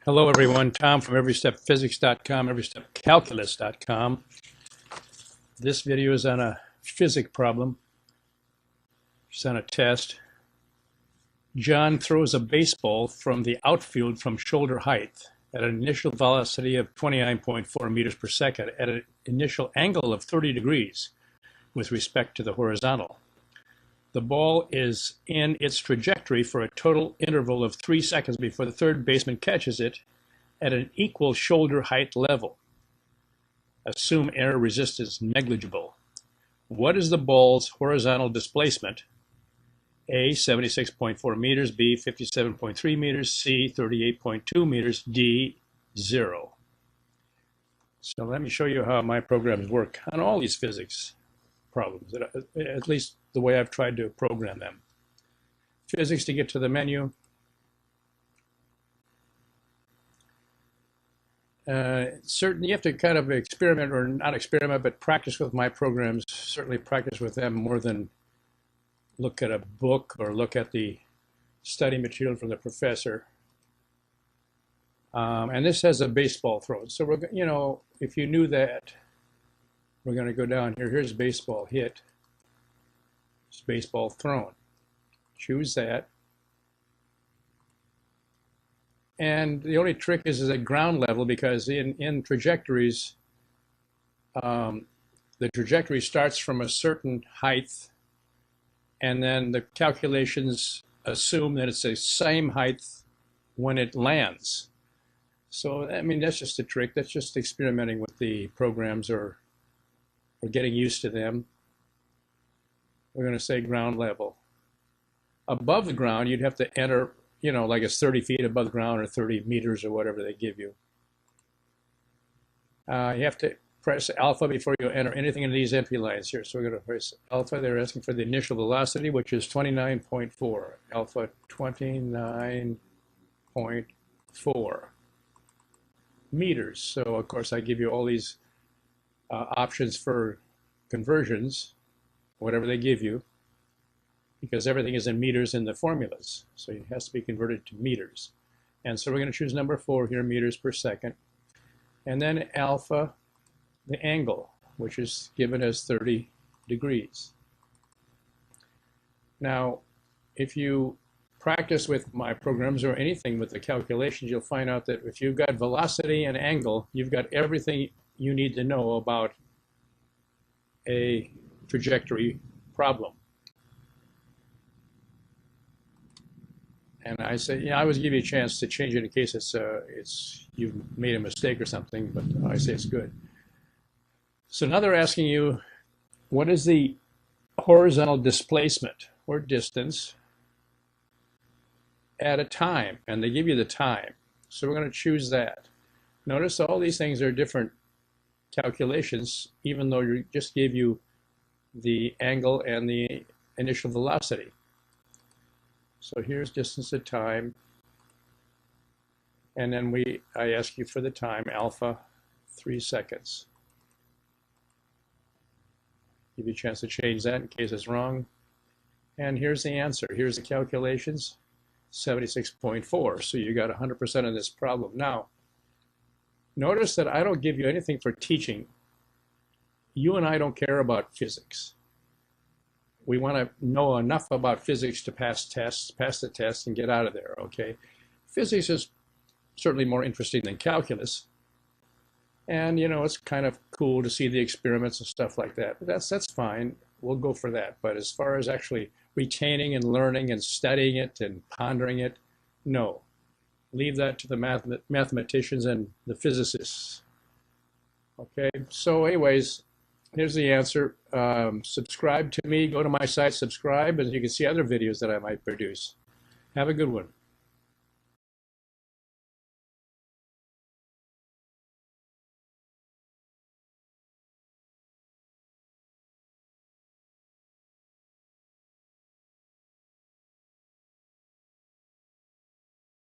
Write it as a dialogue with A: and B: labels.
A: Hello, everyone. Tom from everystepphysics.com, everystepcalculus.com. This video is on a physics problem. It's on a test. John throws a baseball from the outfield from shoulder height at an initial velocity of 29.4 meters per second at an initial angle of 30 degrees with respect to the horizontal. The ball is in its trajectory for a total interval of 3 seconds before the third baseman catches it at an equal shoulder height level. Assume air resistance negligible. What is the ball's horizontal displacement? A, 76.4 meters, B, 57.3 meters, C, 38.2 meters, D, 0. So let me show you how my programs work on all these physics problems, at least the way I've tried to program them. Physics, to get to the menu. Certainly you have to kind of experiment, or not experiment, but practice with my programs. Certainly practice with them more than look at a book or look at the study material from the professor. And this has a baseball throw. So we're, if you knew that, we're going to go down here. Here's baseball hit. It's baseball thrown. Choose that. And the only trick is at ground level, because in trajectories, the trajectory starts from a certain height, and then the calculations assume that it's the same height when it lands. So, I mean, that's just a trick. That's just experimenting with the programs or getting used to them. We're going to say ground level. Above the ground, you'd have to enter, like it's 30 feet above the ground or 30 meters or whatever they give you. You have to press alpha before you enter anything in these entry lines here. So we're going to press alpha. They're asking for the initial velocity, which is 29.4. Alpha 29.4 meters. So, of course, I give you all these options for conversions, whatever they give you, because everything is in meters in the formulas. So it has to be converted to meters. And so we're going to choose number 4 here, meters per second. And then alpha, the angle, which is given as 30 degrees. Now, if you practice with my programs or anything with the calculations, you'll find out that if you've got velocity and angle, you've got everything you need to know about a trajectory problem. And I say, I always give you a chance to change it in case you've made a mistake or something, but I say it's good. So now they're asking you, what is the horizontal displacement or distance at a time? And they give you the time. So we're going to choose that. Notice all these things are different calculations, even though you just gave you the angle and the initial velocity. So here's distance at time, and then I ask you for the time, alpha, 3 seconds. Give you a chance to change that in case it's wrong. And here's the answer. Here's the calculations, 76.4. So you got 100% of this problem. Now, notice that I don't give you anything for teaching. You and I don't care about physics. We want to know enough about physics to pass the test, and get out of there, okay? Physics is certainly more interesting than calculus. And, it's kind of cool to see the experiments and stuff like that. But that's fine. We'll go for that. But as far as actually retaining and learning and studying it and pondering it, no. Leave that to the mathematicians and the physicists. Okay, so anyways, here's the answer. Subscribe to me. Go to my site, subscribe, and you can see other videos that I might produce. Have a good one.